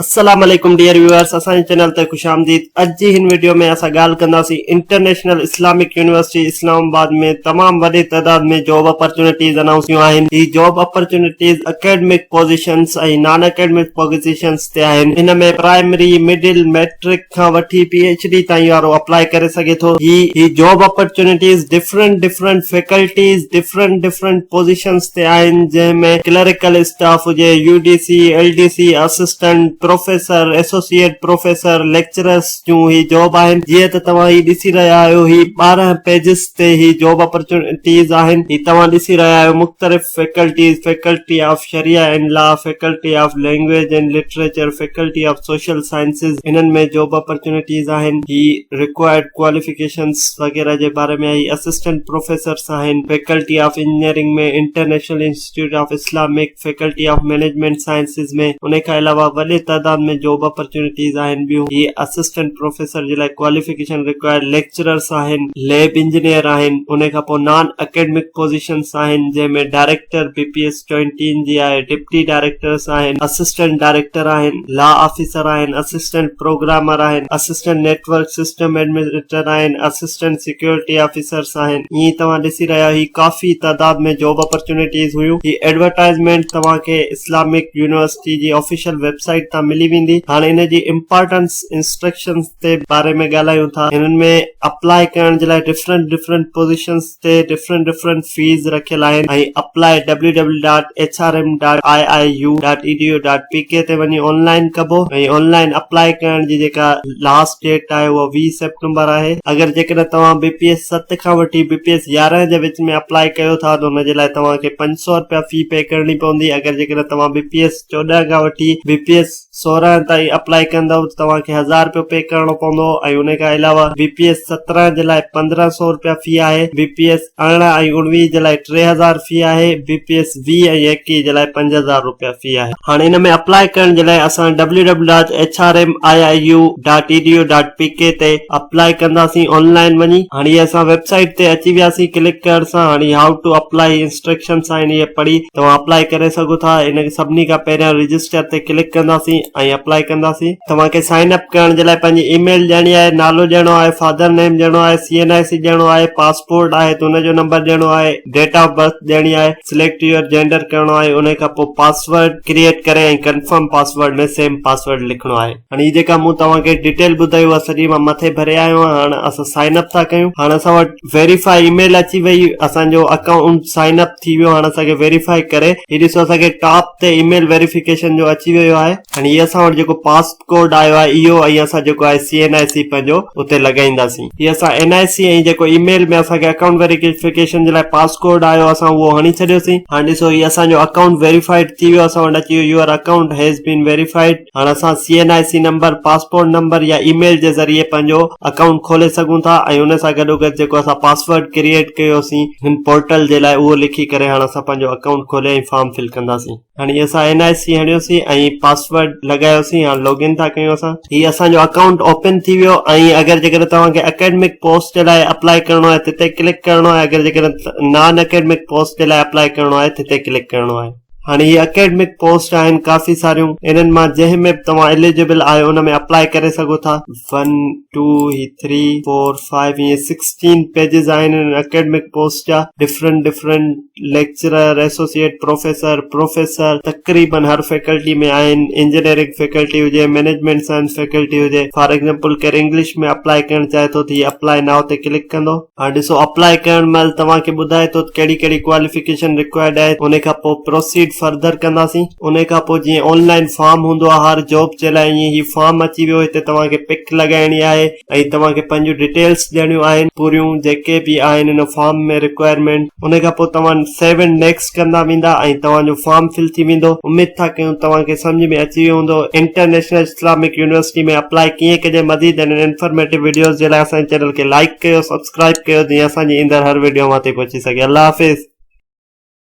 अस्सलाम वालेकुम dear viewers, असांजे चैनल ते खुशामदीद। अॼु जी हिन वीडियो में असां ॻाल्हि कंदासीं इंटरनेशनल इस्लामिक यूनिवर्सिटी इस्लामाबाद में तमाम वॾे तइदाद में जॉब अपॉर्चुनिटीज़ अनाउंस थियूं आहिनि। ही जॉब अपॉर्चुनिटीज़ एकेडमिक पोजीशंस ऐं नॉन एकेडमिक पोजीशंस ते आहिनि। हिन में प्राइमरी, मिडिल, मैट्रिक खां वठी PhD ताईं वारो अप्लाई करे सघे थो। ही job opportunities different faculties different positions ते आहिनि, जंहिंमें क्लरिकल स्टाफ हुजे, UDC, LDC, assistant professor, associate professor, lecturers जूं ही जॉब आहिनि। जीअं त तव्हां ही ॾिसी रहिया आहियो, ही 12 पेजिस ते ही जॉब अपॉर्चुनिटीज़ आहिनि। ही तव्हां ॾिसी रहिया आहियो मुख़्तलिफ़ फैकल्टीज़, फैकल्टी ऑफ शरिया and law, faculty of language and literature, faculty of social sciences, इन्हनि में जॉब अपॉर्चुनिटीज़ आहिनि। ही रिक्वायर्ड क्वालिफिकेशंस वग़ैरह जे बारे में ही असिस्टेंट प्रोफेसर्स आहिनि। फैकल्टी ऑफ इंजीनियरिंग में, international institute of Islamic, faculty of management sciences में, उन खां अलावा वॾे तादाद में जॉब अपॉर्चुनिटीज़ आहिनि ॿियूं। ही असिस्टेंट प्रोफेसर जे लाइ क्वालिफिकेशन रिक्वायर्ड लेक्चरर्स आहिनि, लैब इंजीनियर आहिनि। उन खां पोइ नॉन एकेडमिक पोजीशंस आहिनि, जंहिंमें डायरेक्टर BPS 20 जी आहे, डिप्टी डायरेक्टर्स आहिनि, असिस्टेंट डायरेक्टर आहिनि, लॉ ऑफिसर आहिनि, असिस्टेंट प्रोग्रामर आहिनि, असिस्टेंट नेटवर्क सिस्टम एडमिनिस्ट्रेटर आहिनि, असिस्टेंट सिक्योरिटी ऑफिसर्स आहिनि। ईअं तव्हां ॾिसी रहिया ही काफ़ी तादाद में जॉब अपॉर्चुनिटीज़ हुयूं। ही एडवर्टाइज़मेंट तव्हांखे इस्लामिक यूनिवर्सिटी जी ऑफिशियल वेबसाइट तां मिली वेंदी। हाणे इन जी इंपॉर्टेंस इंस्ट्रक्शंस ते बारे में ॻाल्हायूं था। हिननि में अप्लाई करण जे लाइ डिफरेंट पोजीशंस ते डिफरेंट फीस रखियल आहिनि ऐं अप्लाई www.hrm.iiu.edu.pk ते वञी ऑनलाइन कबो ऐं ऑनलाइन अप्लाई करण जी जेका लास्ट डेट आहे उहा 20 सेप्टेम्बर आहे। अगरि जेकॾहिं तव्हां BPS 7 खां वठी BPS 11 जे विच में अप्लाई कयो था त हुन जे लाइ तव्हांखे 500 रुपया फी पे करणी पवंदी। अगरि जेकॾहिं तव्हां BPS 14 खां वठी BPS 16 ताईं अप्लाई कंदव त तव्हांखे 1000 रुपयो पे करणो पवंदो ऐं उन खां अलावा BPS 17 जे लाइ 1500 रुपया फी आहे, BPS 18 ऐं 19 जे लाइ 3000 फी आहे, BPS 20 ऐं 21 जे लाइ 5000 रुपया फी आहे। हाणे हिन में अप्लाई करण जे लाइ असां www.hrmiu.edu.pk ते अप्लाई कंदासीं ऑनलाइन वञी। हाणे असां वेबसाइट ते अची वियासीं क्लिक करण सां। हाणे हाउ टू अप्लाई इंस्ट्रक्शंस आहिनि, इहे पढ़ी तव्हां अप्लाई करे सघो था। इन सभिनी खां पहिरियां रजिस्टर ते क्लिक कंदासीं ऐं अप्लाई कंदासीं। तव्हांखे साइन अप करण जे लाइ पंहिंजी ईमेल ॾियणी आहे, नालो ॾियणो आहे, फादर नेम ॾियणो आहे, CNIC ॾियणो आहे, पासपोर्ट आहे त हुनजो नंबर ॾियणो आहे, डेट ऑफ बर्थ ॾियणी आहे, सिलेक्ट यूअर जेंडर करणो आहे। उन खां पोइ पासवर्ड क्रिएट करे ऐं कंफर्म पासवर्ड में सेम पासवर्ड लिखणो आहे। हाणे हीअ जेका मूं तव्हांखे डिटेल ॿुधाई उहा सॼी मां मथे भरे आयो आहियां। हाणे असां साइन अप था कयूं। हाणे असां वटि वेरीफाई ईमेल अची वई, असांजो अकाउंट साइन अप थी वियो। हाणे असांखे वेरीफाई करे हीअ ॾिसो, असांखे टॉप ते ईमेल वेरिफिकेशन जो अची वियो आहे। हाणे हीअ असां वटि जेको पासकोड आयो आहे इहो, ऐं असां जेको आहे CNIC पंहिंजो उते लॻाईंदासीं। हीअ असां NIC ऐं जेको ईमेल में असांखे अकाउंट वेरिफिकेशन जे लाइ पासकोड आयो असां उहो हणी छॾियोसीं। हाणे ॾिसो हीअ असांजो अकाउंट वेरीफाइड थी वियो, असां वटि अची वियो your account has been verified. हाणे असां CNIC नंबर, पासपोर्ट नंबर या ईमेल जे ज़रिए पंहिंजो अकाउंट खोले सघूं था ऐं हुन सां गॾोगॾु जेको असां पासवर्ड क्रिएट कयोसीं हिन पोर्टल जे लाइ उहो लिखी करे हाणे असां पंहिंजो अकाउंट खोले ऐं फॉर्म फिल कंदासीं। हाणे असां NIC हणियोसीं ऐं पासवर्ड लॻायोसीं। हाणे लॉगिन था कयूं असां। हीअ असांजो अकाउंट ओपन थी वियो ऐं अगरि जेकॾहिं तव्हांखे एकेडमिक पोस्ट जे लाइ अप्लाई करणो आहे तिते क्लिक करणो आहे। अगरि जेकॾहिं नॉन एकेडमिक पोस्ट जे लाइ अप्लाई करणो आहे तिते क्लिक करणो आहे। हाणे हीअ एकेडमिक पोस्ट आहिनि काफ़ी सारियूं, इन्हनि मां जंहिं में बि तव्हां एलिजिबल आहियो उन में अप्लाई करे सघो था। 1 2 3 4 5 ईअं 16 पेजिस आहिनि एकेडमिक पोस्ट जा। डिफरेंट लेक्चरर, एसोसिएट प्रोफेसर तक़रीबन हर फैकल्टी में आहिनि। इंजीनियरिंग फैकल्टी हुजे, मैनेजमेंट साइंस फैकल्टी हुजे। फॉर एग्जांपल केरु इंग्लिश में अप्लाई करणु चाहे थो त अप्लाई नाउ ते क्लिक कंदो। हाणे ॾिसो, अप्लाई करण महिल तव्हांखे ॿुधाए थो कहिड़ी क्वालिफिकेशन रिक्वायर्ड आहे। उन खां पोइ प्रोसीड फर्दर कंदासीं। उन खां पोइ जीअं ऑनलाइन फॉर्म हूंदो आहे हर जॉब जे लाइ, ईअं ही फॉर्म अची वियो। हिते तव्हांखे पिक लॻाइणी आहे ऐं तव्हांखे पंहिंजूं डिटेल्स ॾियणियूं आहिनि पूरियूं जेके बि आहिनि हिन फॉर्म में रिक्वायरमेंट। उन खां पोइ तव्हां सेव एंड नेक्स्ट कंदा वेंदा ऐं तव्हांजो फॉर्म फिल थी वेंदो। उमेद था कयूं तव्हांखे सम्झ में अची वियो हूंदो इंटरनेशनल इस्लामिक यूनिवर्सिटी में अप्लाई कीअं कजे। मज़ीद इंफॉर्मेटिव वीडियोस जे लाइ असांजे चैनल खे लाइक कयो, सब्सक्राइब कयो, जीअं असांजी ईंदड़ हर वीडियो मां ते पहुची सघे। अल्लाह हाफ़िज़।